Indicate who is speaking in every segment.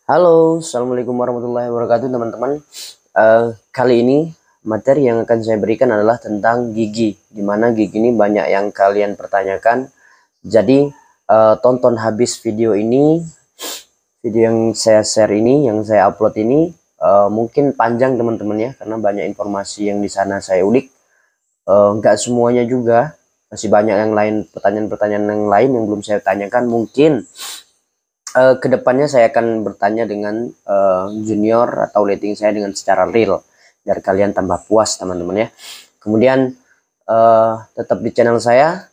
Speaker 1: Halo, Assalamualaikum warahmatullahi wabarakatuh teman-teman. Kali ini materi yang akan saya berikan adalah tentang gigi, dimana gigi ini banyak yang kalian pertanyakan. Jadi tonton habis video ini, video yang saya share ini, yang saya upload ini mungkin panjang teman-teman ya, karena banyak informasi yang di sana saya ulik. Nggak semuanya juga, masih banyak yang lain, pertanyaan-pertanyaan yang lain yang belum saya tanyakan. Mungkin kedepannya saya akan bertanya dengan junior atau letting saya dengan secara real biar kalian tambah puas teman-teman ya. Kemudian tetap di channel saya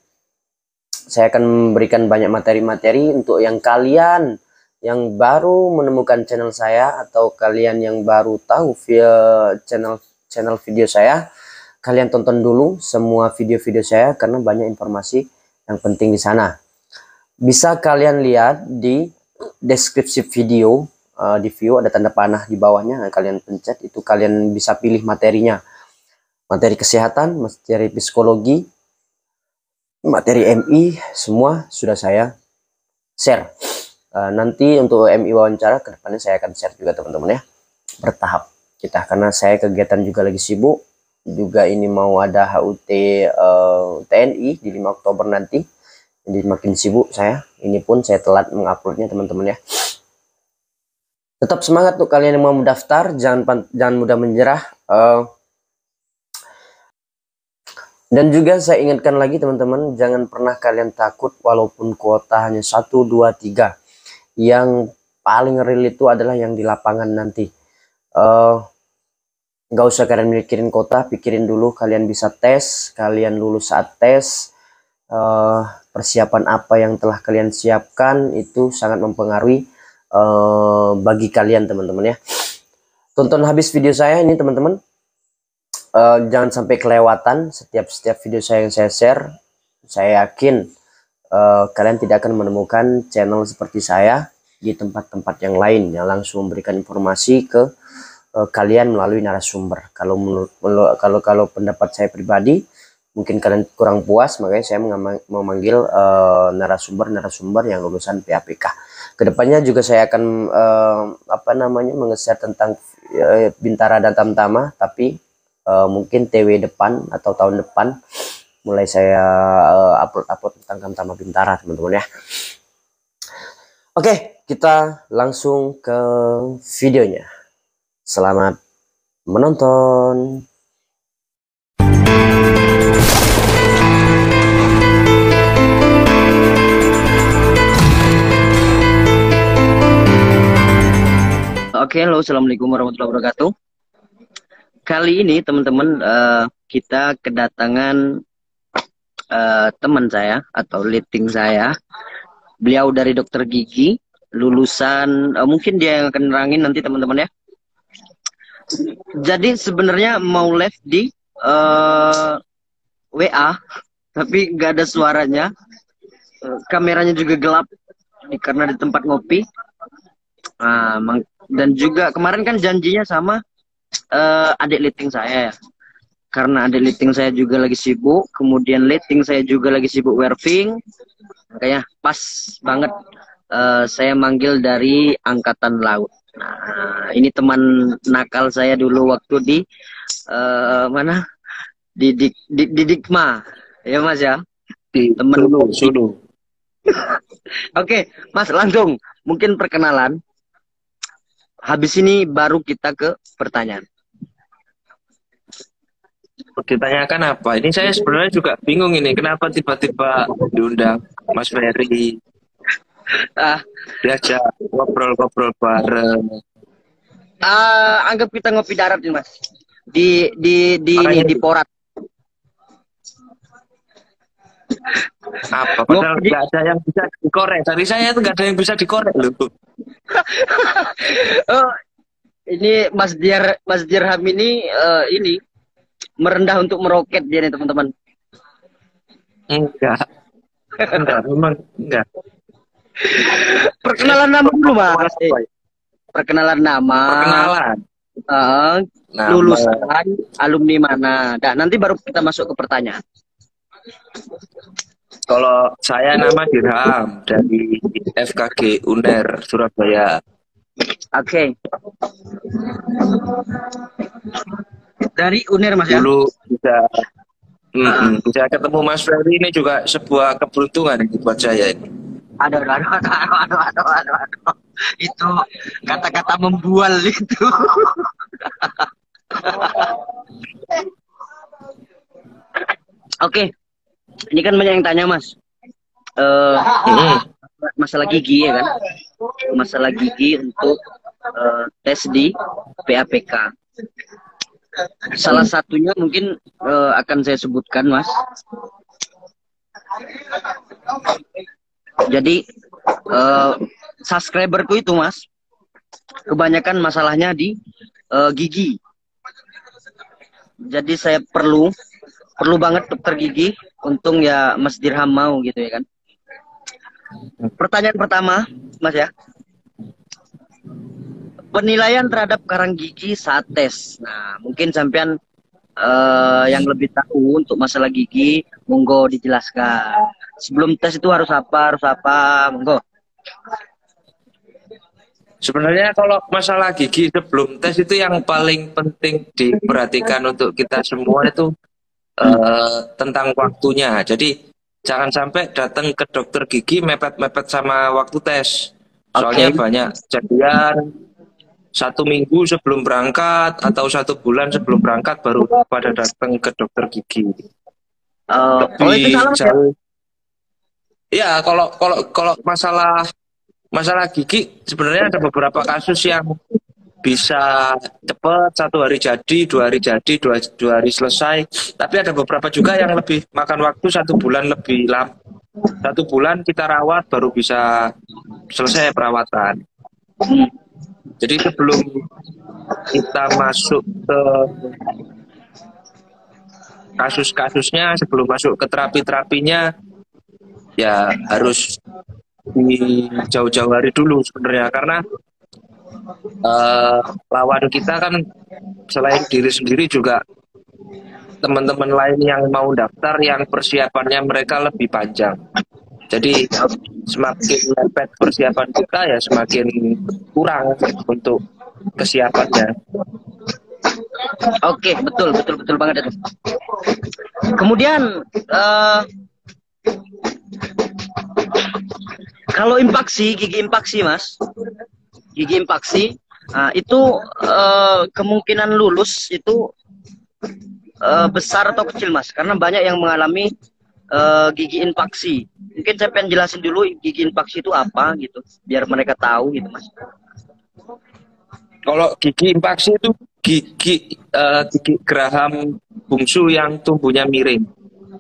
Speaker 1: akan memberikan banyak materi-materi untuk yang kalian yang baru menemukan channel saya atau kalian yang baru tahu via channel video saya. Kalian tonton dulu semua video-video saya karena banyak informasi yang penting di sana. Bisa kalian lihat di deskripsi video, di view ada tanda panah di bawahnya, kalian pencet itu, kalian bisa pilih materinya, materi kesehatan, materi psikologi, materi MI, semua sudah saya share. Nanti untuk MI wawancara kedepannya saya akan share juga teman-teman ya, bertahap kita, karena saya kegiatan juga lagi sibuk juga. Ini mau ada HUT TNI di 5 Oktober nanti, jadi makin sibuk saya. Ini pun saya telat menguploadnya teman-teman ya. Tetap semangat tuh kalian yang mau mendaftar, jangan mudah menyerah. Dan juga saya ingatkan lagi teman-teman, jangan pernah kalian takut walaupun kuota hanya 1, 2, 3. Yang paling real itu adalah yang di lapangan nanti. Nggak usah kalian mikirin kota, pikirin dulu kalian bisa tes, kalian lulus saat tes. Persiapan apa yang telah kalian siapkan itu sangat mempengaruhi bagi kalian teman-teman ya. Tonton habis video saya ini teman-teman, jangan sampai kelewatan setiap video saya yang saya share. Saya yakin kalian tidak akan menemukan channel seperti saya di tempat-tempat yang lain yang langsung memberikan informasi ke kalian melalui narasumber. Kalau pendapat saya pribadi, mungkin kalian kurang puas, makanya saya memanggil narasumber yang lulusan PAPK. Kedepannya juga saya akan menge-share tentang Bintara dan Tamtama, tapi mungkin TW depan atau tahun depan mulai saya upload tentang Tamtama Bintara teman-teman ya. Oke, kita langsung ke videonya. Selamat menonton. Oke, halo, assalamualaikum warahmatullahi wabarakatuh. Kali ini teman-teman kita kedatangan teman saya atau leading saya. Beliau dari dokter gigi, lulusan mungkin dia yang akan nerangin nanti teman-teman ya. Jadi sebenarnya mau live di WA, tapi nggak ada suaranya. Kameranya juga gelap karena di tempat ngopi. Dan juga kemarin kan janjinya sama adik leading saya ya. Karena adik leading saya juga lagi sibuk, kemudian leading saya juga lagi sibuk weaving, makanya pas banget saya manggil dari Angkatan Laut. Nah, ini teman nakal saya dulu waktu di mana? Di Dikma. Ya Mas ya? Temen
Speaker 2: Sulu.
Speaker 1: Oke, Mas, langsung mungkin perkenalan. Habis ini baru kita ke pertanyaan.
Speaker 2: Ditanyakan apa? Ini saya sebenarnya juga bingung ini. Kenapa tiba-tiba diundang Mas Ferry? Diajak ngobrol-ngobrol bareng.
Speaker 1: Anggap kita ngopi darat nih Mas. Di Porat.
Speaker 2: Apa? Padahal nggak ada yang bisa dikorek. Dari saya itu nggak ada yang bisa dikorek loh.
Speaker 1: Oh, ini Mas Dirham ini ini merendah untuk meroket dia nih teman-teman.
Speaker 2: Enggak, memang enggak.
Speaker 1: Perkenalan nama dulu Mas. Perkenalan nama.
Speaker 2: Perkenalan.
Speaker 1: Lulusan, alumni mana. Nah, nanti baru kita masuk ke pertanyaan.
Speaker 2: Kalau saya nama Dirham dari FKG UNER Surabaya.
Speaker 3: Oke. Dari UNER Mas ya.
Speaker 2: Dulu bisa ketemu Mas Ferry ini juga sebuah keberuntungan buat saya ini.
Speaker 3: Aduh. Itu kata-kata membual itu. Oke. Ini kan banyak yang tanya Mas. Masalah gigi ya kan? Masalah gigi untuk tes di PAPK. Salah satunya mungkin akan saya sebutkan Mas. Jadi subscriberku itu Mas, kebanyakan masalahnya di gigi. Jadi saya perlu banget dokter gigi. Untung ya Mas Dirham mau gitu ya kan. Pertanyaan pertama Mas ya, penilaian terhadap karang gigi saat tes. Nah mungkin sampean yang lebih tahu untuk masalah gigi, monggo dijelaskan. Sebelum tes itu harus apa, monggo.
Speaker 2: Sebenarnya kalau masalah gigi sebelum tes itu yang paling penting diperhatikan untuk kita semua itu tentang waktunya. Jadi jangan sampai datang ke dokter gigi mepet-mepet sama waktu tes. Soalnya banyak kejadian 1 minggu sebelum berangkat atau 1 bulan sebelum berangkat baru pada datang ke dokter gigi.
Speaker 3: Itu salah
Speaker 2: jauh. Ya, kalau masalah gigi sebenarnya ada beberapa kasus yang bisa cepat, 1 hari jadi, 2 hari jadi, 2 hari selesai. Tapi ada beberapa juga yang lebih makan waktu 1 bulan lebih lama. 1 bulan kita rawat baru bisa selesai perawatan. Jadi sebelum kita masuk ke kasus-kasusnya, sebelum masuk ke terapi-terapinya, ya harus di jauh-jauh hari dulu sebenarnya, karena lawan kita kan selain diri sendiri juga teman-teman lain yang mau daftar yang persiapannya mereka lebih panjang. Jadi semakin mepet persiapan kita ya semakin kurang untuk kesiapannya.
Speaker 3: Oke, betul banget itu. Kemudian kalau gigi impaksi Mas, itu kemungkinan lulus itu besar atau kecil Mas? Karena banyak yang mengalami gigi impaksi. Mungkin saya pengen jelasin dulu gigi impaksi itu apa gitu, biar mereka tahu gitu Mas.
Speaker 2: Kalau gigi impaksi itu gigi geraham bungsu yang tumbuhnya miring.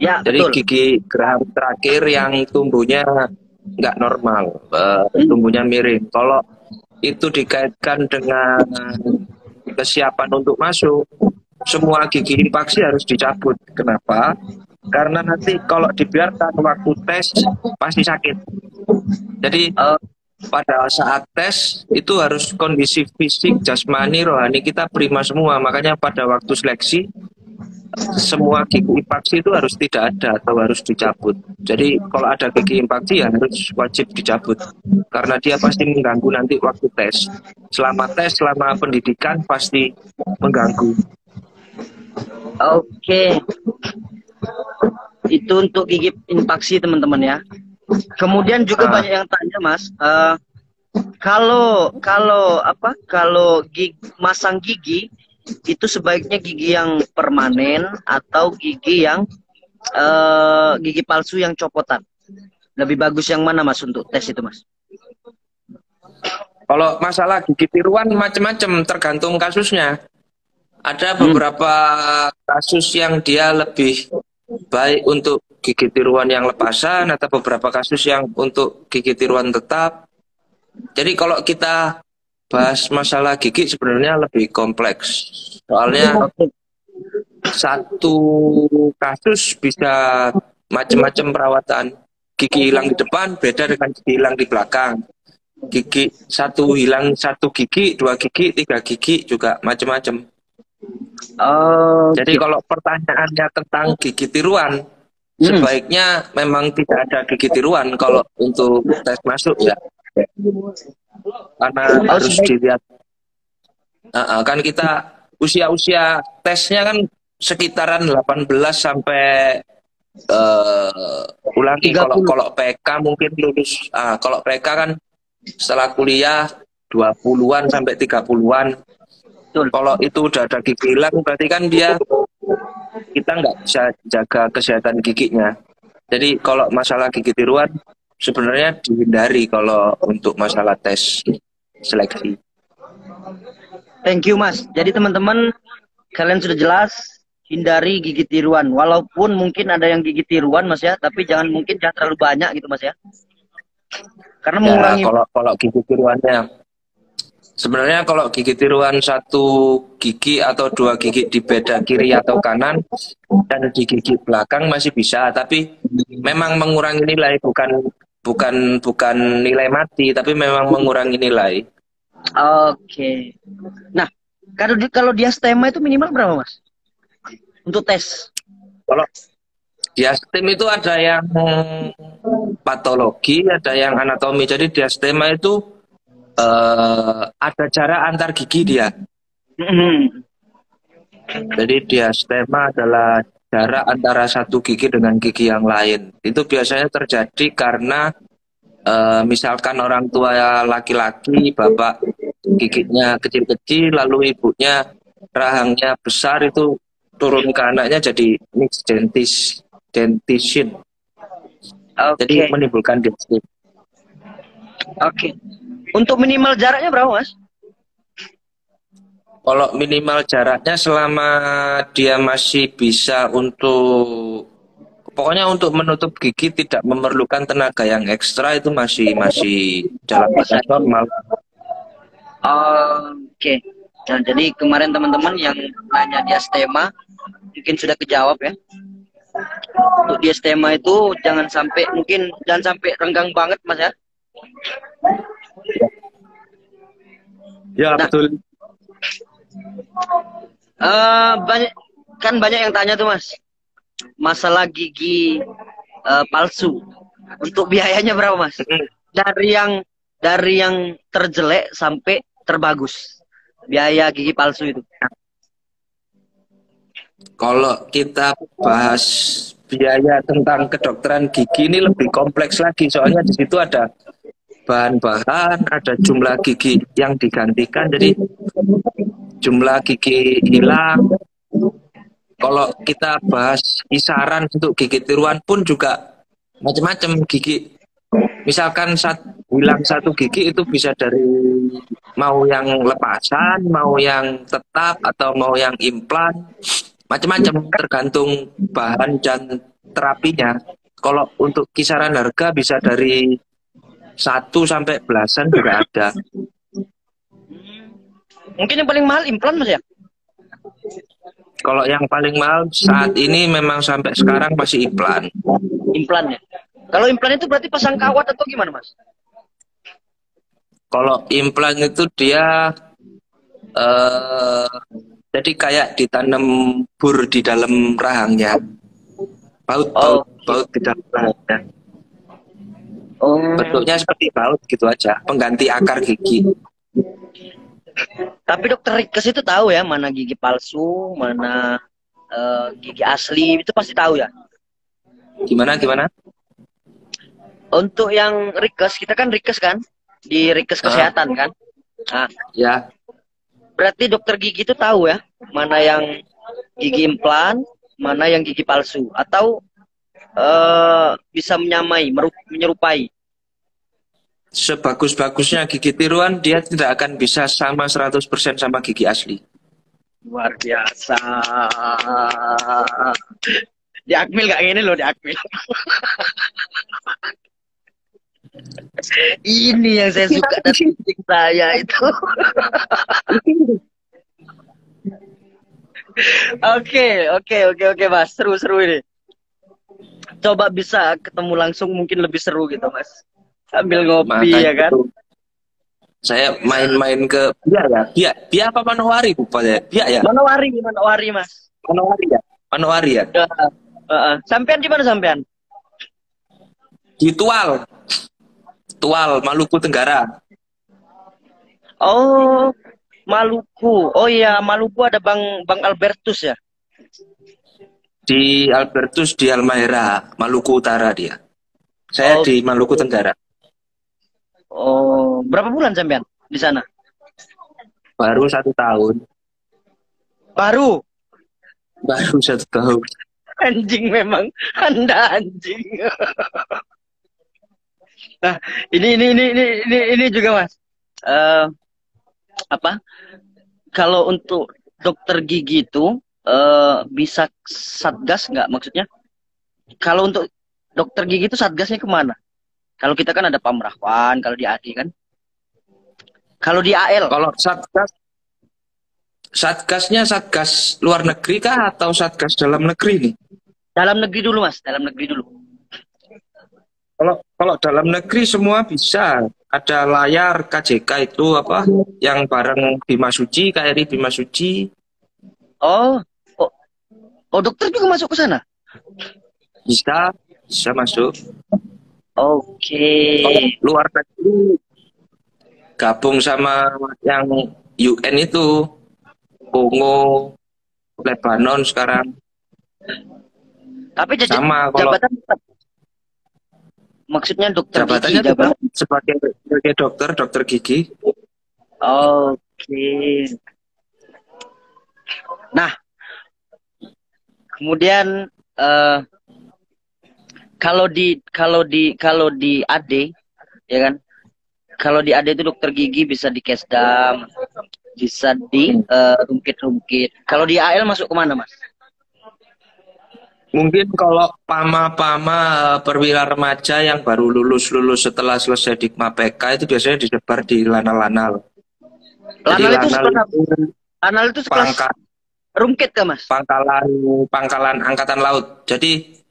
Speaker 3: Ya,
Speaker 2: jadi
Speaker 3: betul.
Speaker 2: Gigi geraham terakhir yang tumbuhnya nggak normal, tumbuhnya miring. Kalau itu dikaitkan dengan kesiapan untuk masuk, semua gigi impaksi harus dicabut. Kenapa? Karena nanti kalau dibiarkan waktu tes pasti sakit. Jadi pada saat tes itu harus kondisi fisik, jasmani, rohani kita prima semua. Makanya pada waktu seleksi semua gigi impaksi itu harus tidak ada atau harus dicabut. Jadi kalau ada gigi impaksi ya harus wajib dicabut karena dia pasti mengganggu nanti waktu tes. Selama pendidikan pasti mengganggu.
Speaker 3: Oke. Itu untuk gigi impaksi teman-teman ya. Kemudian juga banyak yang tanya Mas, kalau masang gigi itu sebaiknya gigi yang permanen atau gigi yang gigi palsu yang copotan. Lebih bagus yang mana Mas untuk tes itu Mas?
Speaker 2: Kalau masalah gigi tiruan macam-macam tergantung kasusnya. Ada beberapa kasus yang dia lebih baik untuk gigi tiruan yang lepasan, atau beberapa kasus yang untuk gigi tiruan tetap. Jadi kalau kita bahas masalah gigi sebenarnya lebih kompleks. Soalnya satu kasus bisa macam-macam perawatan. Gigi hilang di depan beda dengan gigi hilang di belakang. Gigi satu hilang 1 gigi, 2 gigi, 3 gigi juga macam-macam. Jadi kalau pertanyaannya tentang gigi tiruan, sebaiknya memang tidak ada gigi tiruan kalau untuk tes masuk ya. Karena
Speaker 3: Oh,
Speaker 2: harus dilihat. Kan kita usia tesnya kan sekitaran 18 sampai ulangi. Kalau
Speaker 3: 30.
Speaker 2: kalau PK mungkin lulus. Kalau PK kan setelah kuliah 20-an sampai 30-an.
Speaker 3: Betul.
Speaker 2: Kalau itu udah ada gigi hilang berarti kan kita nggak bisa jaga kesehatan giginya. Jadi kalau masalah gigi tiruan sebenarnya dihindari kalau untuk masalah tes seleksi.
Speaker 3: Thank you, Mas. Jadi teman-teman, kalian sudah jelas, hindari gigi tiruan. Walaupun mungkin ada yang gigi tiruan, Mas ya, tapi jangan terlalu banyak gitu, Mas ya. Karena
Speaker 2: Ya,
Speaker 3: mengurangi.
Speaker 2: kalau gigi tiruannya sebenarnya kalau gigi tiruan 1 gigi atau 2 gigi di beda kiri atau kanan dan di gigi belakang masih bisa, tapi memang mengurangi nilai, bukan nilai mati, tapi memang mengurangi nilai.
Speaker 3: Oke. Nah, kalau diastema itu minimal berapa, Mas? Untuk tes.
Speaker 2: Kalau diastem itu ada yang patologi, ada yang anatomi. Jadi diastema itu ada jarak antar gigi dia. Jadi diastema adalah jarak antara 1 gigi dengan gigi yang lain. Itu biasanya terjadi karena misalkan orang tua laki-laki, bapak giginya kecil-kecil, lalu ibunya rahangnya besar, itu turun ke anaknya jadi mixed dentition. Jadi menimbulkan diastem.
Speaker 3: Oke. Untuk minimal jaraknya berapa, Mas?
Speaker 2: Kalau minimal jaraknya selama dia masih bisa pokoknya untuk menutup gigi tidak memerlukan tenaga yang ekstra, itu masih dalam batas normal.
Speaker 3: Oke. Nah, jadi kemarin teman-teman yang nanya diastema mungkin sudah kejawab ya. Untuk diastema itu jangan sampai renggang banget, Mas ya.
Speaker 2: Ya,
Speaker 3: nah,
Speaker 2: betul.
Speaker 3: Banyak yang tanya tuh, Mas, masalah gigi palsu. Untuk biayanya berapa, Mas? Dari yang terjelek sampai terbagus, biaya gigi palsu itu.
Speaker 2: Kalau kita bahas biaya tentang kedokteran gigi ini lebih kompleks lagi, soalnya di situ ada bahan-bahan, ada jumlah gigi yang digantikan, jadi jumlah gigi hilang. Kalau kita bahas kisaran untuk gigi tiruan pun juga macam-macam gigi. Misalkan hilang 1 gigi itu bisa dari mau yang lepasan, mau yang tetap, atau mau yang implan, macam-macam tergantung bahan dan terapinya. Kalau untuk kisaran harga bisa dari 1 sampai belasan juga ada.
Speaker 3: Mungkin yang paling mahal implan, Mas ya?
Speaker 2: Kalau yang paling mahal saat ini memang sampai sekarang masih implan.
Speaker 3: Implan ya. Kalau implan itu berarti pasang kawat atau gimana, Mas?
Speaker 2: Kalau implan itu dia jadi kayak ditanam bur di dalam rahangnya. Baut di dalam rahangnya. Bentuknya seperti baut gitu aja, pengganti akar gigi.
Speaker 3: Tapi dokter Rikes itu tahu ya mana gigi palsu, mana gigi asli, itu pasti tahu ya.
Speaker 2: Gimana?
Speaker 3: Untuk yang Rikes, kita kan Rikes kan, di Rikes kesehatan kan. Nah,
Speaker 2: ya.
Speaker 3: Berarti dokter gigi itu tahu ya mana yang gigi implan, mana yang gigi palsu, atau bisa menyerupai.
Speaker 2: Sebagus-bagusnya gigi tiruan, dia tidak akan bisa sama 100% sama gigi asli.
Speaker 3: Luar biasa. Di Akmil gak gini loh, di Akmil. Ini yang saya suka dari titik saya itu. Oke, Mas. Seru ini. Coba bisa ketemu langsung mungkin lebih seru gitu, Mas. Sambil ngopi. Makanya ya kan. Itu,
Speaker 2: saya main-main ke Bia apa Manowari rupanya? Bia ya?
Speaker 3: Manowari, Mas.
Speaker 2: Manowari ya?
Speaker 3: Sampean di mana sampean?
Speaker 2: Di Tual Tual, Maluku Tenggara.
Speaker 3: Oh, Maluku. Oh iya, Maluku ada Bang Albertus ya.
Speaker 2: Di Albertus di Halmahera, Maluku Utara dia. Saya
Speaker 3: Oh,
Speaker 2: di Maluku Tenggara.
Speaker 3: oh, berapa bulan sampean di sana?
Speaker 2: Baru 1 tahun.
Speaker 3: Baru.
Speaker 2: Baru 1 tahun.
Speaker 3: Anjing memang, Anda anjing. Nah, ini juga Mas. Eh, apa? Kalau untuk dokter gigi itu bisa satgas nggak maksudnya? Kalau untuk dokter gigi itu satgasnya kemana? Kalau kita kan ada Pamrahwan, kalau di AD kan. Kalau di AL,
Speaker 2: Kalau satgasnya satgas luar negeri kah atau satgas dalam negeri nih?
Speaker 3: dalam negeri dulu Mas, dalam negeri dulu.
Speaker 2: Kalau dalam negeri semua bisa. Ada layar KJK itu apa yang bareng Bima Suci, KRI Bima Suci.
Speaker 3: Oh, oh, oh dokter juga masuk ke sana?
Speaker 2: Bisa masuk.
Speaker 3: Oke.
Speaker 2: Kalau luar negeri gabung sama yang UN itu, Kongo, Lebanon sekarang.
Speaker 3: Tapi
Speaker 2: Sama kalau
Speaker 3: jabatan tetap. Maksudnya dokter
Speaker 2: jabatannya
Speaker 3: gigi, jabatan.
Speaker 2: sebagai dokter gigi.
Speaker 3: Oke. Nah, kemudian kalau di AD ya kan, kalau di AD itu dokter gigi bisa di Kesdam, bisa di Rumkit. Kalau di AL masuk kemana Mas?
Speaker 2: Mungkin kalau pama-pama perwira remaja yang baru lulus setelah selesai Dikma PK itu biasanya disebar di lanal-lanal. Jadi
Speaker 3: Lanal itu sekelas
Speaker 2: pangkat,
Speaker 3: Rumkit kan Mas?
Speaker 2: pangkalan angkatan laut. Jadi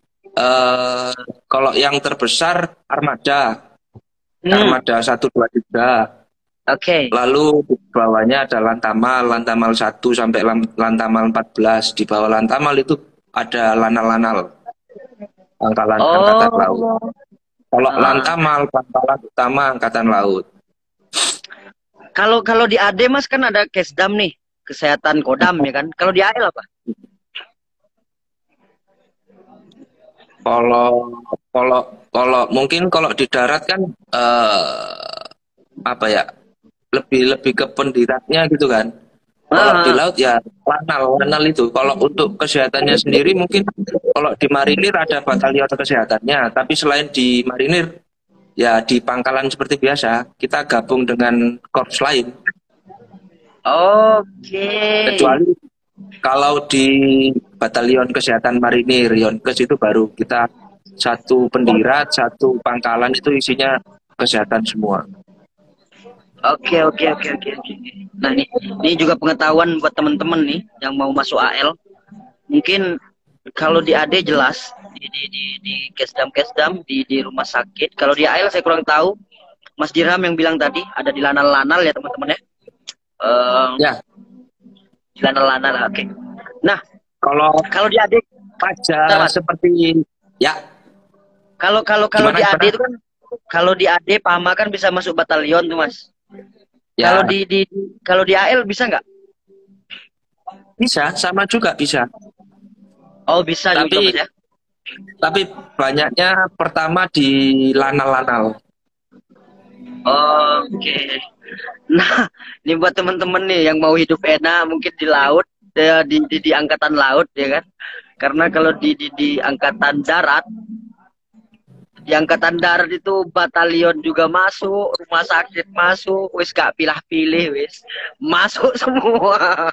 Speaker 2: kalau yang terbesar armada 1, 2, 3.
Speaker 3: Oke.
Speaker 2: Lalu di bawahnya ada Lantamal 1 sampai Lantamal 14. Di bawah Lantamal itu ada lanal-lanal, pangkalan angkatan laut. Kalau Lantamal, pangkalan utama angkatan laut.
Speaker 3: Kalau di AD Mas kan ada Kesdam nih, kesehatan Kodam ya kan. Kalau di AL apa?
Speaker 2: Kalau mungkin kalau di darat kan apa ya, lebih ke pendiratnya gitu kan. Kalau di laut ya lanal itu. Kalau untuk kesehatannya sendiri mungkin kalau di marinir ada batalion kesehatannya, tapi selain di marinir ya di pangkalan seperti biasa kita gabung dengan korps lain.
Speaker 3: Oke.
Speaker 2: Kecuali kalau di batalion kesehatan marinir Yonkes itu baru kita satu pendirat, satu pangkalan itu isinya kesehatan semua.
Speaker 3: Oke. Nah ini juga pengetahuan buat teman-teman nih yang mau masuk AL. Mungkin kalau di AD jelas di Kesdam di rumah sakit. Kalau di AL saya kurang tahu. Mas Dirham yang bilang tadi ada di lanal-lanal ya teman-teman ya.
Speaker 2: Ya.
Speaker 3: Di lanal-lanal. Oke. Nah kalau di AD
Speaker 2: aja seperti ya.
Speaker 3: Kalau di AD itu kan kalau di AD Pama kan bisa masuk batalion tuh Mas. Ya. Kalau di AL bisa nggak?
Speaker 2: Bisa, sama juga bisa.
Speaker 3: Oh bisa juga Mas ya.
Speaker 2: Tapi banyaknya pertama di lanal-lanal.
Speaker 3: Oke. Nah, ini buat teman-teman nih yang mau hidup enak mungkin di laut, di angkatan laut ya kan. Karena kalau di angkatan darat, itu batalion juga masuk, rumah sakit masuk, wis gak pilih-pilih wis. Masuk semua.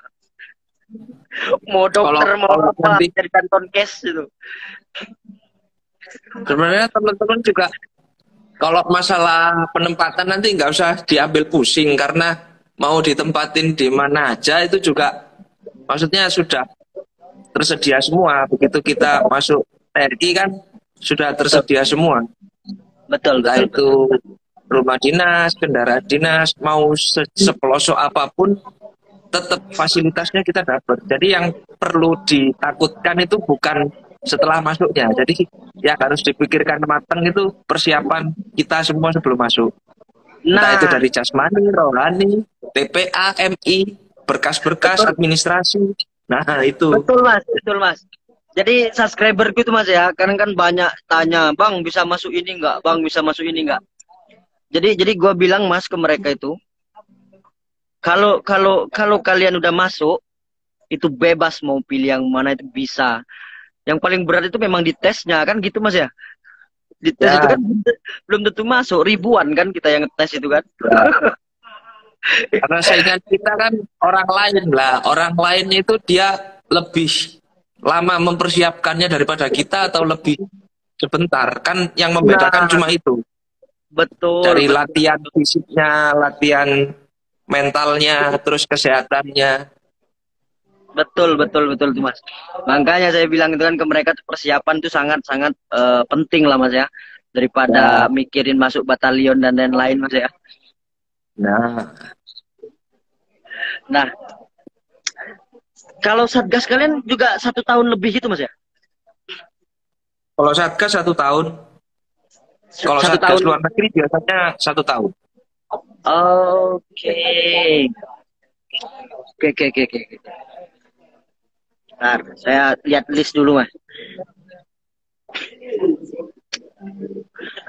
Speaker 3: Mau dokter mau apa dari kanton kes itu.
Speaker 2: Sebenarnya teman-teman juga kalau masalah penempatan nanti nggak usah diambil pusing karena mau ditempatin di mana aja itu juga maksudnya sudah tersedia semua. Begitu kita masuk TNI kan sudah tersedia semua.
Speaker 3: Betul.
Speaker 2: Entah itu rumah dinas, kendaraan dinas, mau sepelosok apapun tetap fasilitasnya kita dapat. Jadi yang perlu ditakutkan itu bukan setelah masuknya. Jadi ya harus dipikirkan matang itu persiapan kita semua sebelum masuk. Entah itu
Speaker 3: Nah,
Speaker 2: dari jasmani, rohani, TPA, MI, berkas-berkas,
Speaker 3: betul,
Speaker 2: administrasi. Nah, itu.
Speaker 3: betul Mas, betul Mas. Jadi subscriberku itu Mas ya, kadang kan banyak tanya, Bang bisa masuk ini enggak? Bang bisa masuk ini enggak? Jadi gua bilang Mas ke mereka itu, kalau kalian udah masuk, itu bebas mau pilih yang mana itu bisa. Yang paling berat itu memang di tesnya kan gitu Mas ya. Di tes itu
Speaker 2: Ya,
Speaker 3: kan belum tentu masuk, ribuan kan kita yang ngetes itu kan.
Speaker 2: ya. Karena saingan kita kan orang lain lah. Orang lain itu dia lebih lama mempersiapkannya daripada kita atau lebih sebentar. Kan yang membedakan
Speaker 3: Nah,
Speaker 2: cuma itu.
Speaker 3: betul,
Speaker 2: Dari
Speaker 3: betul.
Speaker 2: latihan fisiknya, latihan mentalnya, terus kesehatannya.
Speaker 3: Betul, betul, betul tuh Mas. Makanya saya bilang itu kan ke mereka tuh persiapan tuh sangat-sangat penting lah Mas ya.
Speaker 2: Ya,
Speaker 3: Daripada mikirin masuk batalion dan lain-lain Mas ya.
Speaker 2: nah,
Speaker 3: Nah, kalau Satgas kalian juga 1 tahun lebih itu Mas ya?
Speaker 2: kalau Satgas 1 tahun, kalau
Speaker 3: Satu
Speaker 2: Satgas
Speaker 3: tahun.
Speaker 2: luar negeri biasanya 1 tahun.
Speaker 3: Oke. Oke, oke, oke, oke. Bentar, saya lihat list dulu Mas.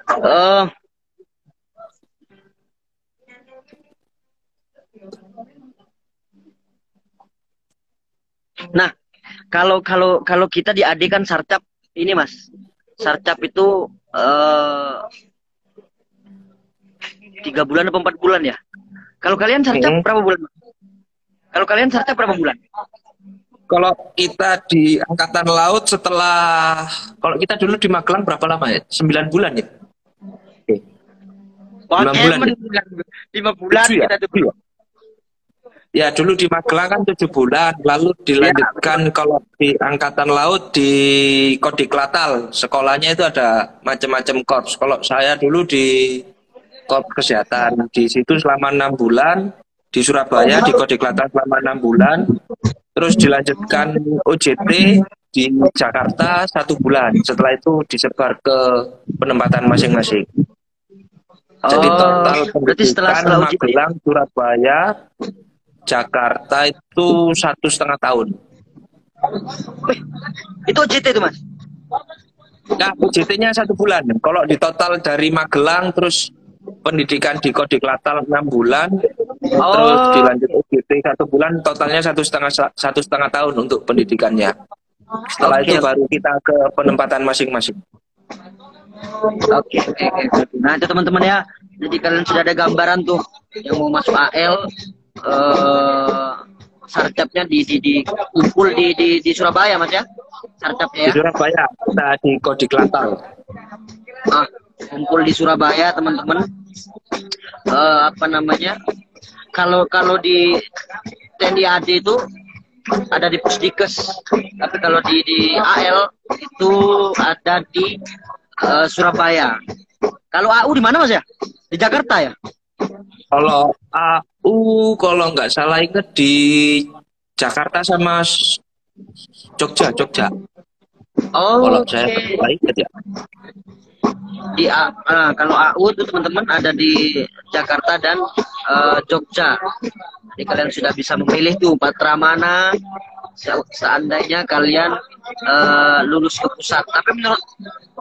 Speaker 3: Eh, nah, kalau kita di AD kan sarcap ini Mas. Sarcap itu 3 bulan atau 4 bulan ya? Kalau kalian sarcap
Speaker 2: Mm-mm.
Speaker 3: berapa bulan? Kalau kalian sarcap berapa bulan?
Speaker 2: Kalau kita di Angkatan Laut setelah, kalau kita dulu di Magelang berapa lama ya? 9 bulan ya? Oke.
Speaker 3: Wah,
Speaker 2: 9 bulan
Speaker 3: Kemen
Speaker 2: ya?
Speaker 3: 5 bulan
Speaker 2: 7 ya?
Speaker 3: kita tuh.
Speaker 2: 7 ya? Ya, dulu di Magelang kan 7 bulan, lalu
Speaker 3: Ya,
Speaker 2: dilanjutkan kalau di Angkatan Laut di Kodiklatal. Sekolahnya itu ada macam-macam korps. Kalau saya dulu di Korps Kesehatan, di situ selama 6 bulan, di Surabaya di Kodiklatal selama 6 bulan, terus dilanjutkan OJT di Jakarta 1 bulan. Setelah itu disebar ke penempatan masing-masing. Jadi
Speaker 3: oh,
Speaker 2: total
Speaker 3: berarti setelah
Speaker 2: pendidikan
Speaker 3: ujian
Speaker 2: Magelang, Surabaya, Jakarta itu 1,5 tahun.
Speaker 3: itu OJT itu Mas.
Speaker 2: Nah, UJT-nya 1 bulan. Kalau di total dari Magelang, terus pendidikan di Kodiklatal 6 bulan, terus
Speaker 3: Oh,
Speaker 2: dilanjut UJT 1 bulan, totalnya 1,5 tahun untuk pendidikannya. Setelah
Speaker 3: oke,
Speaker 2: itu baru kita ke penempatan masing-masing.
Speaker 3: oke, oke, oke. Nah, itu teman-teman ya. Jadi kalian sudah ada gambaran tuh yang mau masuk AL, sarcapnya di kumpul di Surabaya Mas ya. Sarcapnya
Speaker 2: Di
Speaker 3: ya.
Speaker 2: Surabaya, kita di Kodiklatal.
Speaker 3: Ah, kumpul di Surabaya teman-teman. Apa namanya? Kalau di TNI AD itu ada di Pusdikes, tapi kalau di AL itu ada di Surabaya. Kalau AU di mana Mas ya? Di Jakarta ya?
Speaker 2: Kalau AU, kalau nggak salah ingat di Jakarta sama Jogja. Kalau saya
Speaker 3: Oke.
Speaker 2: nggak salah ingat ya.
Speaker 3: Kalau AU itu teman-teman ada di Jakarta dan Jogja. Jadi kalian sudah bisa memilih tuh patra mana seandainya kalian lulus ke pusat. Tapi menurut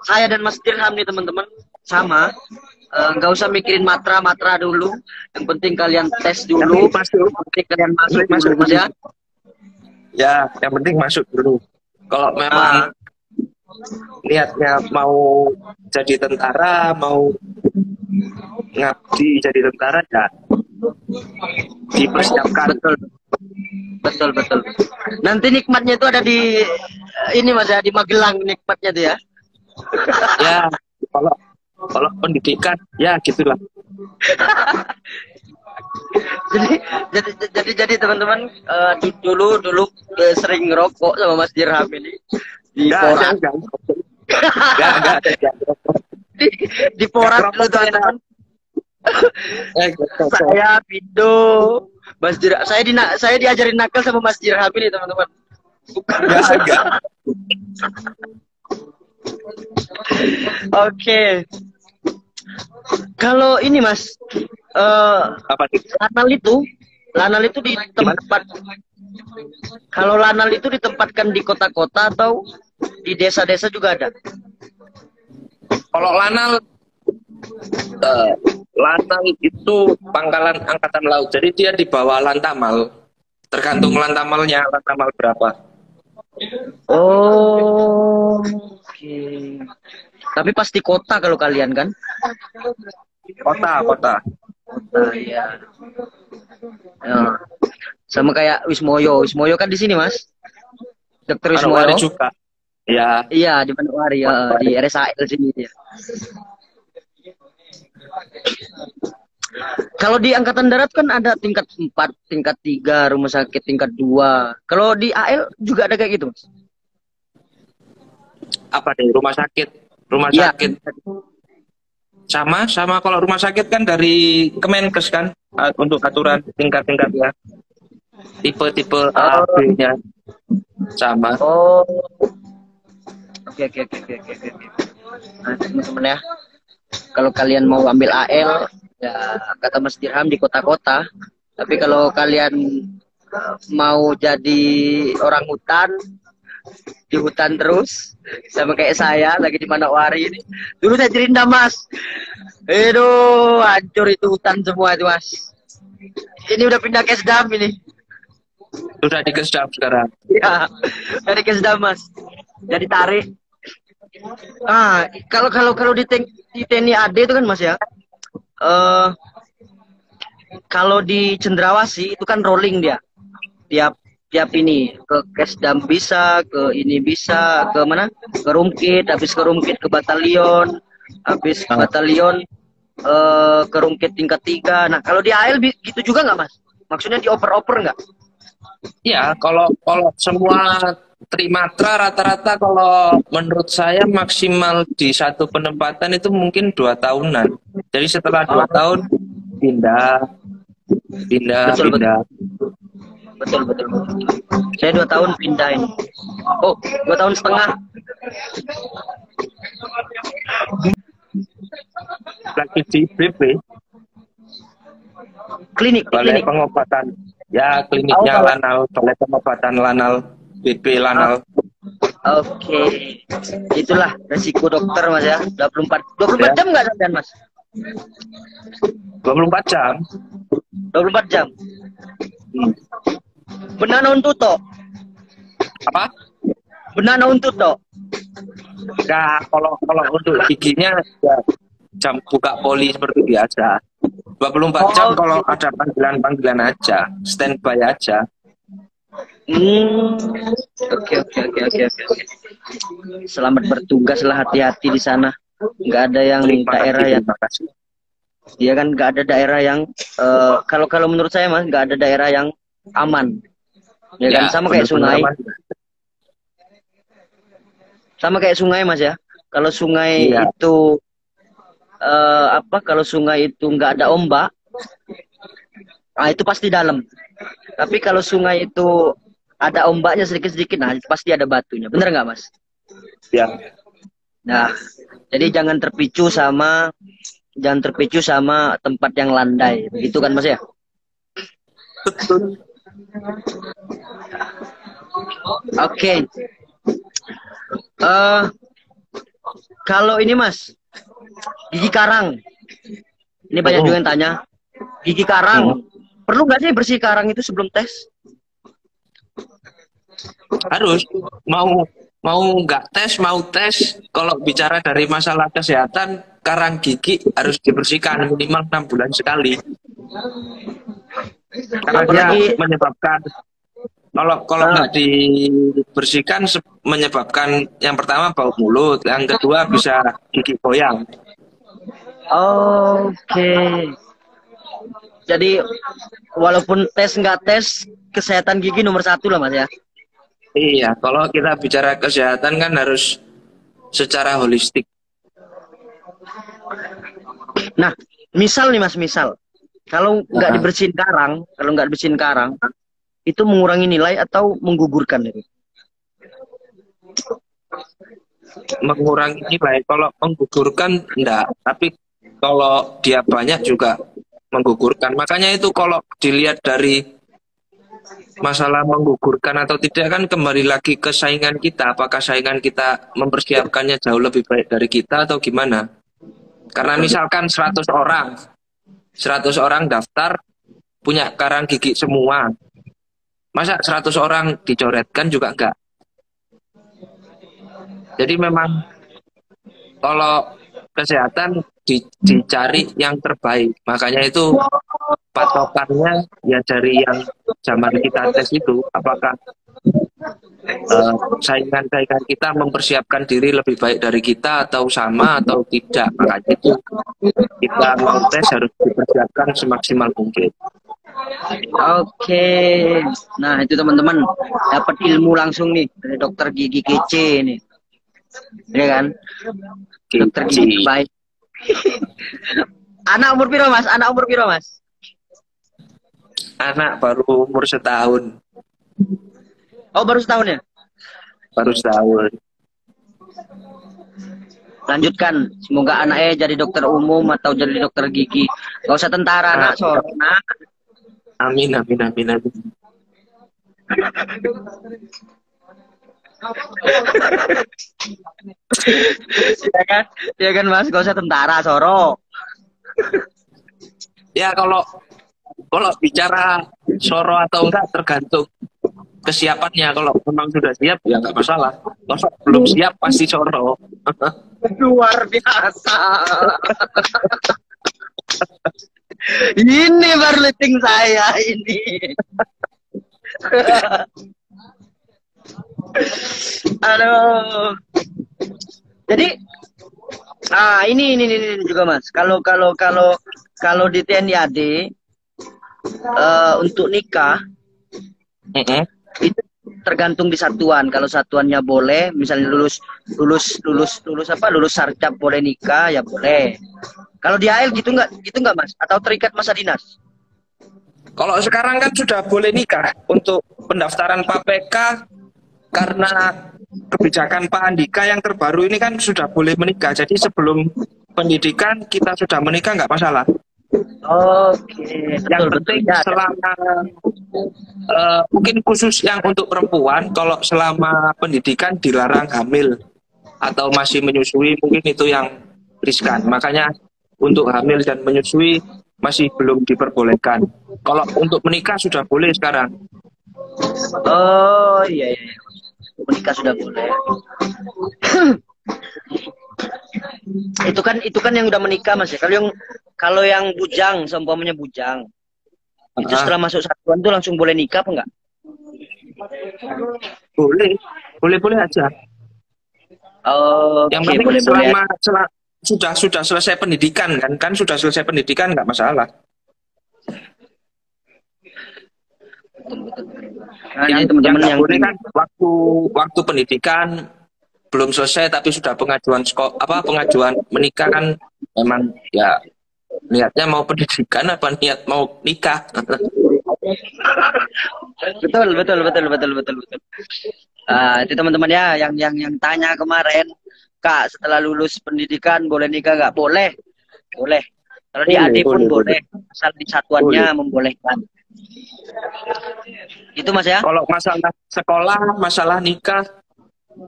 Speaker 3: saya dan Mas Dirham nih teman-teman sama, nggak usah mikirin matra dulu. Yang penting kalian tes dulu.
Speaker 2: Yang penting masuk.
Speaker 3: Yang penting kalian masuk
Speaker 2: Yang penting masuk
Speaker 3: dulu Mas ya.
Speaker 2: Ya, yang penting masuk dulu. Kalau memang niatnya mau jadi tentara, mau ngabdi jadi tentara, ya dipersiapkan.
Speaker 3: Betul. Nanti nikmatnya itu ada di ini Mas ya, di Magelang nikmatnya tuh ya.
Speaker 2: Ya, kalau pendidikan, ya gitulah.
Speaker 3: jadi teman-teman dulu sering ngerokok sama Mas Dirham ini di Porat.
Speaker 2: Enggak.
Speaker 3: Di Porat dulu teman-teman. Saya Pindo, Mas Dirham. Saya diajarin nakal sama Mas Dirham ini teman-teman.
Speaker 2: Enggak, enggak.
Speaker 3: Oke. Kalau ini Mas,
Speaker 2: Apa sih?
Speaker 3: lanal itu di
Speaker 2: Gimana?
Speaker 3: tempat. Kalau lanal itu ditempatkan di kota-kota atau di desa-desa juga ada?
Speaker 2: Kalau lanal, lanal itu pangkalan angkatan laut. Jadi dia di bawah lantamal. Tergantung lantamalnya, lantamal berapa.
Speaker 3: Oh, oke. Tapi pasti kota kalau kalian kan?
Speaker 2: Kota, kota.
Speaker 3: Kota ya. Ya. Sama kayak Wismoyo. Wismoyo kan di sini, Mas. Dokter
Speaker 2: Manokwari
Speaker 3: Wismoyo.
Speaker 2: juga. Ya,
Speaker 3: Iya, di Manokwari ya, di RSAL sini dia. Kalau di Angkatan Darat kan ada tingkat 4, tingkat 3, rumah sakit tingkat 2. Kalau di AL juga ada kayak gitu, Mas?
Speaker 2: apa nih? Rumah sakit. Rumah
Speaker 3: Iya.
Speaker 2: sakit. Sama kalau rumah sakit kan dari Kemenkes kan, untuk aturan tingkat-tingkatnya. Tipe-tipe A,
Speaker 3: Oh,
Speaker 2: B-nya sama.
Speaker 3: oh. Oke, oke, oke, oke, oke, oke. Nah, teman-teman ya, kalau kalian mau ambil AL, ya kata Mas Dirham di kota-kota. Tapi kalau kalian mau jadi orang hutan, di hutan terus, sama kayak saya lagi di Manokwari ini. Dulu saya cerita Mas, aduh hancur itu hutan semua itu Mas. Ini udah pindah ke Kesdam ini.
Speaker 2: Sudah di Kesdam sekarang.
Speaker 3: Ya, dari Kesdam Mas. Jadi tarik. Kalau di TNI AD itu kan Mas ya. Kalau di Cendrawasih itu kan rolling dia. Tiap ini ke Kesdam bisa, ke ini bisa, ke mana? Ke Rumkit, habis ke Rumkit ke Batalion, habis ke Batalion ke Rumkit tingkat 3. Nah, kalau di AL gitu juga nggak Mas? Maksudnya dioper-oper nggak?
Speaker 2: Ya, kalau semua trimatra rata-rata kalau menurut saya maksimal di satu penempatan itu mungkin 2 tahunan. Jadi setelah 2 tahun pindah.
Speaker 3: Betul. Betul. Saya 2 tahun pindahin. Oh, 2 tahun setengah.
Speaker 2: Lagi di BP,
Speaker 3: Klinik.
Speaker 2: balai pengobatan. Ya, kliniknya
Speaker 3: Oh,
Speaker 2: Lanal, balai pengobatan Lanal, BP Lanal.
Speaker 3: Oke. Itulah resiko dokter Mas ya. 24
Speaker 2: Ya,
Speaker 3: jam nggak sampean Mas?
Speaker 2: 24 jam.
Speaker 3: 24 jam.
Speaker 2: Hmm.
Speaker 3: Benana untuk to.
Speaker 2: Apa?
Speaker 3: Benana untuk to.
Speaker 2: Ya, kalau untuk giginya ya jam buka poli seperti biasa. 24 jam kalau ada panggilan-panggilan aja, standby aja.
Speaker 3: Oke. Selamat bertugas lah, hati-hati di sana. Nggak ada yang daerah yang,
Speaker 2: Terima kasih.
Speaker 3: ya kan nggak ada daerah yang kalau menurut saya Mas nggak ada daerah yang aman. Ya kan sama kayak sungai. Sama kayak sungai Mas ya. Kalau sungai itu kalau sungai itu nggak ada ombak, itu pasti dalam. Tapi kalau sungai itu ada ombaknya sedikit-sedikit, nah itu pasti ada batunya. Bener nggak Mas?
Speaker 2: Ya.
Speaker 3: Nah, jadi jangan terpicu sama tempat yang landai, begitu kan Mas ya?
Speaker 2: Betul.
Speaker 3: Oke. Kalau ini Mas, gigi karang. Ini banyak juga yang tanya. Gigi karang, perlu nggak sih bersih karang itu sebelum tes?
Speaker 2: Harus. Mau nggak tes, mau tes. Kalau bicara dari masalah kesehatan, karang gigi harus dibersihkan minimal 6 bulan sekali. Karena dia menyebabkan, kalau nggak dibersihkan menyebabkan yang pertama bau mulut, yang kedua bisa gigi goyang.
Speaker 3: Oke. Jadi walaupun tes nggak tes, kesehatan gigi nomor 1 lah Mas ya.
Speaker 2: Iya, kalau kita bicara kesehatan kan harus secara holistik.
Speaker 3: Nah, misal nih Mas, kalau nggak dibersihin karang, itu mengurangi nilai atau menggugurkan itu?
Speaker 2: mengurangi nilai. Kalau menggugurkan enggak, tapi kalau dia banyak juga menggugurkan. Makanya itu kalau dilihat dari masalah menggugurkan atau tidak kan kembali lagi ke saingan kita. Apakah saingan kita mempersiapkannya jauh lebih baik dari kita atau gimana? Karena misalkan 100 orang daftar punya karang gigi semua. Masa 100 orang dicoretkan juga enggak? Jadi memang kalau kesehatan dicari yang terbaik. Makanya itu patokannya ya dari yang zaman kita tes itu, apakah saingan-saingan kita mempersiapkan diri lebih baik dari kita atau sama atau tidak. Makanya itu kita mau tes harus dipersiapkan semaksimal mungkin.
Speaker 3: Oke. Nah, itu teman-teman dapat ilmu langsung nih dari dokter gigi kece nih. Ya kan? Dokter gigi baik. Anak umur piro, Mas? Anak umur piro, Mas?
Speaker 2: Anak baru umur setahun.
Speaker 3: Oh, baru setahun ya?
Speaker 2: Baru setahun.
Speaker 3: Lanjutkan. Semoga anaknya jadi dokter umum atau jadi dokter gigi. Gak usah tentara, nak. Nak.
Speaker 2: Amin, amin, amin, amin.
Speaker 3: Ya kan Mas, gak usah tentara, Soro.
Speaker 2: Ya kalau bicara Soro atau enggak tergantung kesiapannya. Kalau memang sudah siap ya nggak masalah. Kalau belum siap pasti Soro.
Speaker 3: Luar biasa. Ini baru leting saya ini. Aduh. Jadi ini juga Mas. Kalau di TNI AD untuk nikah itu tergantung di satuan. Kalau satuannya boleh, misalnya lulus sarjab boleh nikah ya boleh. Kalau di AL gitu nggak Mas? Atau terikat masa dinas?
Speaker 2: Kalau sekarang kan sudah boleh nikah untuk pendaftaran PAPK karena kebijakan Pak Andika yang terbaru ini kan sudah boleh menikah. Jadi sebelum pendidikan kita sudah menikah nggak masalah.
Speaker 3: Oke.
Speaker 2: Yang penting selama mungkin khusus yang untuk perempuan, kalau selama pendidikan dilarang hamil atau masih menyusui, mungkin itu yang riskan. Makanya untuk hamil dan menyusui masih belum diperbolehkan. Kalau untuk menikah sudah boleh sekarang.
Speaker 3: Oh iya. Menikah sudah boleh. itu kan yang udah menikah Mas ya. Kalau yang bujang, seumpamanya bujang, itu setelah masuk satuan tuh langsung boleh nikah apa enggak?
Speaker 2: Boleh aja.
Speaker 3: Oh,
Speaker 2: yang penting selama sudah selesai pendidikan kan sudah selesai pendidikan nggak masalah. Yang teman-teman yang boleh kan waktu pendidikan belum selesai tapi sudah pengajuan pengajuan menikah kan memang ya niatnya mau pendidikan apa niat mau nikah.
Speaker 3: Betul. Itu teman-teman ya yang tanya kemarin, Kak, setelah lulus pendidikan boleh nikah nggak? Boleh. Kalau di AD pun boleh. Asal di satuannya membolehkan. Itu Mas ya?
Speaker 2: Kalau masalah sekolah, masalah nikah,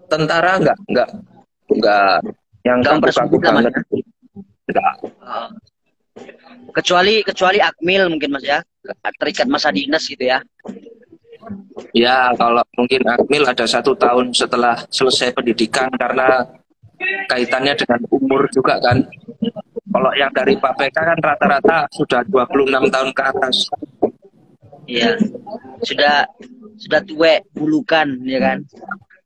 Speaker 2: tentara enggak yang
Speaker 3: mempersulit
Speaker 2: banget.
Speaker 3: Enggak. Kecuali akmil mungkin Mas ya. Terikat masa dinas gitu ya.
Speaker 2: Ya, kalau mungkin akmil ada 1 tahun setelah selesai pendidikan karena kaitannya dengan umur juga kan. Kalau yang dari PAPK kan rata-rata sudah 26 tahun ke atas.
Speaker 3: Iya. Sudah tua bulukan ya kan.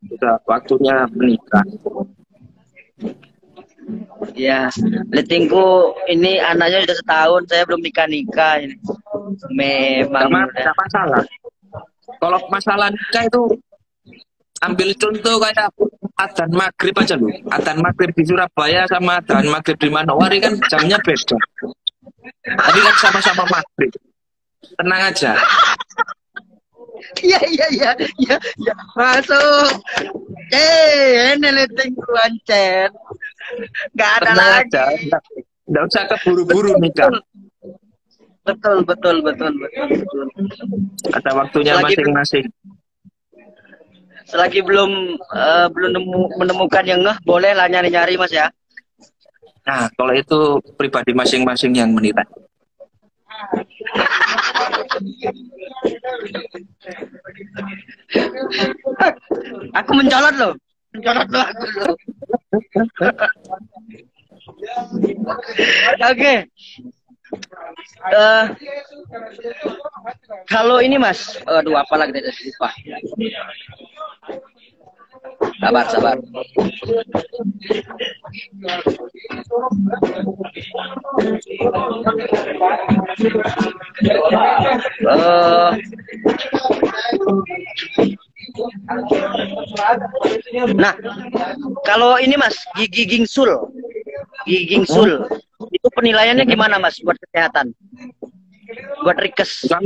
Speaker 2: Sudah waktunya menikah.
Speaker 3: Ya, letingku ini anaknya sudah setahun, saya belum nikah ini. Memang
Speaker 2: tidak masalah. Kalau masalah nikah itu ambil contoh kayak adzan maghrib aja loh. Adzan maghrib di Surabaya sama adzan maghrib di Manowari kan jamnya beda. Tapi kan sama-sama maghrib. Tenang aja.
Speaker 3: Iya. Masuk. Ini leting kuancen. Nggak ada
Speaker 2: Tenang
Speaker 3: lagi.
Speaker 2: aja, nggak usah keburu-buru nikah.
Speaker 3: Betul.
Speaker 2: Ada waktunya
Speaker 3: Selagi
Speaker 2: masing-masing.
Speaker 3: selagi belum menemukan yang ngeh, boleh lah nyari-nyari Mas ya.
Speaker 2: Nah, kalau itu pribadi masing-masing yang menilai.
Speaker 3: Aku mencolot loh. Aku loh. Oke. Kalau ini Mas, aduh apa lagi tadi lupa. Sabar. Nah, kalau ini Mas, gigi gingsul, itu penilaiannya gimana Mas buat kesehatan, buat rikes?
Speaker 2: Nggak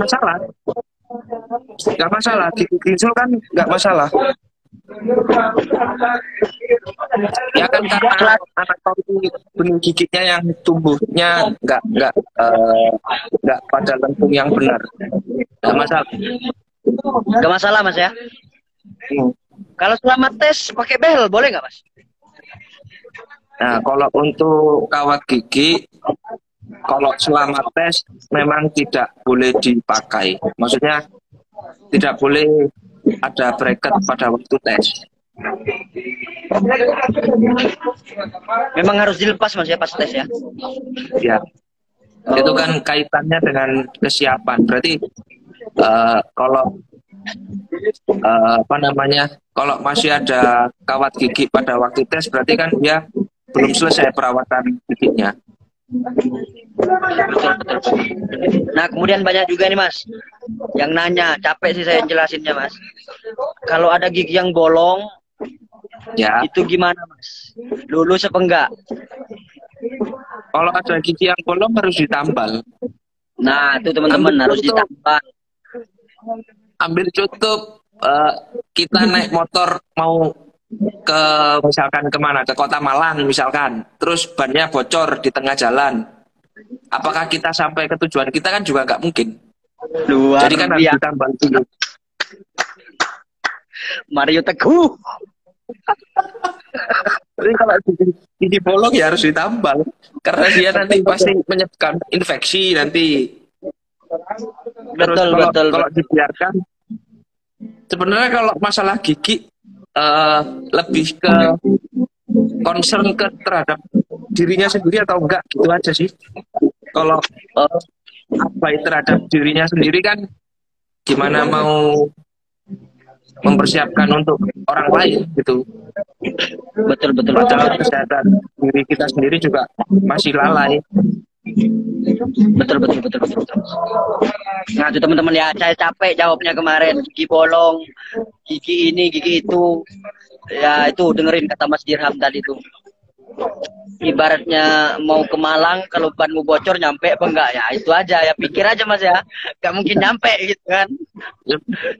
Speaker 2: masalah. Gigi gingsul kan nggak masalah. Ya kan karena anatomi benih giginya yang tumbuhnya nggak pada lengkung yang benar. Nggak masalah.
Speaker 3: Gak masalah Mas ya. Kalau selama tes pakai behel boleh nggak Mas?
Speaker 2: Nah, kalau untuk kawat gigi, kalau selama tes memang tidak boleh dipakai. Maksudnya tidak boleh ada bracket pada waktu tes.
Speaker 3: Memang harus dilepas Mas ya pas tes ya.
Speaker 2: Ya, itu kan kaitannya dengan kesiapan. Berarti kalau kalau masih ada kawat gigi pada waktu tes, berarti kan dia belum selesai perawatan giginya.
Speaker 3: Betul. Nah kemudian banyak juga nih Mas yang nanya, capek sih saya jelasinnya Mas. Kalau ada gigi yang bolong,
Speaker 2: Ya,
Speaker 3: itu gimana Mas? Lulus apa enggak?
Speaker 2: kalau ada gigi yang bolong harus ditambal.
Speaker 3: Nah itu teman-teman
Speaker 2: Ambil
Speaker 3: harus
Speaker 2: contoh.
Speaker 3: ditambah.
Speaker 2: Ambil contoh, kita naik motor mau ke misalkan kemana, ke Kota Malang misalkan, terus bannya bocor di tengah jalan. Apakah kita sampai ke tujuan kita? Kan juga nggak mungkin.
Speaker 3: Luar
Speaker 2: Jadi kan harus
Speaker 3: biasa.
Speaker 2: ditambal dulu.
Speaker 3: Mario Teguh.
Speaker 2: Jadi kalau gigi bolong ya harus ditambal, karena dia nanti pasti menyebabkan infeksi nanti. Terus
Speaker 3: Betul.
Speaker 2: kalau dibiarkan, sebenarnya kalau masalah gigi lebih ke concern terhadap dirinya sendiri atau enggak, gitu aja sih. Kalau abai terhadap dirinya sendiri kan gimana mau mempersiapkan untuk orang lain gitu.
Speaker 3: Betul.
Speaker 2: Padahal kesehatan diri kita sendiri juga masih lalai.
Speaker 3: Betul. Nah itu teman-teman ya, saya capek jawabnya kemarin. Gigi bolong, gigi ini, gigi itu. Ya itu dengerin kata Mas Dirham tadi tuh. Ibaratnya mau ke Malang, kalau banmu bocor nyampe apa enggak ya? Itu aja ya, pikir aja Mas ya. Gak mungkin nyampe gitu kan.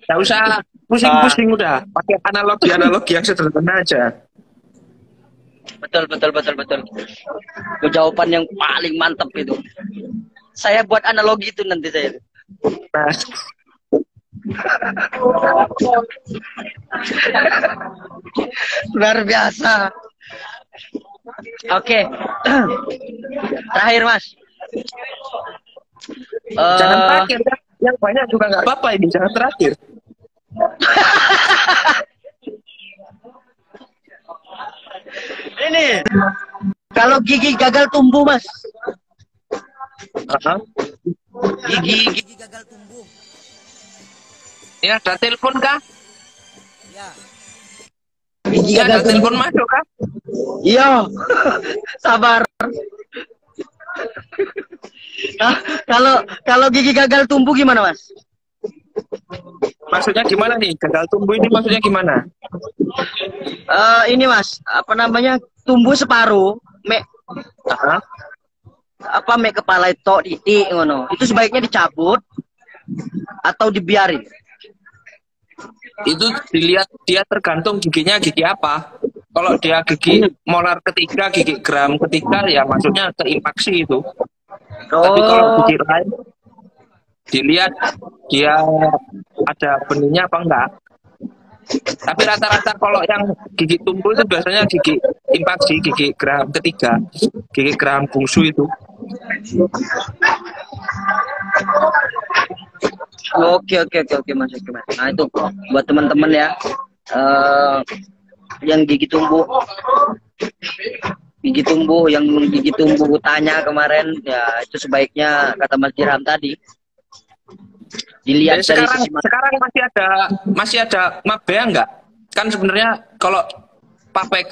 Speaker 2: Nggak usah pusing-pusing, udah pakai analogi yang sederhana aja.
Speaker 3: Betul. Itu jawaban yang paling mantap itu. Saya buat analogi itu nanti saya.
Speaker 2: Nah,
Speaker 3: Luar biasa. Oke. Terakhir Mas.
Speaker 2: jangan terakhir ya. Yang banyak juga nggak apa-apa ini, jangan terakhir.
Speaker 3: Ini kalau gigi gagal tumbuh Mas. Gigi gagal tumbuh.
Speaker 2: Ya, ada telepon kah?
Speaker 3: Gigi
Speaker 2: Ya, ada
Speaker 3: gagal
Speaker 2: telepon
Speaker 3: tumbuh.
Speaker 2: masuk kah?
Speaker 3: Iya. Sabar. Nah, kalau gigi gagal tumbuh gimana Mas?
Speaker 2: Maksudnya gimana nih? Gagal tumbuh ini maksudnya gimana?
Speaker 3: Ini Mas, apa namanya? Tumbuh separuh, mek kepala itu titik ngono. Itu sebaiknya dicabut atau dibiarin?
Speaker 2: Itu dilihat dia tergantung giginya gigi apa. Kalau dia gigi molar ketiga, gigi geram ketiga, ya maksudnya ke impaksi itu. Tapi kalau
Speaker 3: Oh,
Speaker 2: gigi lain dilihat dia ada benihnya apa enggak. Tapi rata-rata kalau yang gigi tumbuh itu biasanya gigi impaksi, gigi geram ketiga, gigi geram bungsu itu.
Speaker 3: oke oke oke oke Mas, oke Mas. Nah itu buat teman-teman ya, eh yang gigi tumbuh tanya kemarin ya, itu sebaiknya kata Mas Dirham tadi
Speaker 2: Dan
Speaker 3: dilihat dari
Speaker 2: sekarang
Speaker 3: sisi mana.
Speaker 2: sekarang masih ada mabea enggak? Kan sebenarnya kalau Pak PK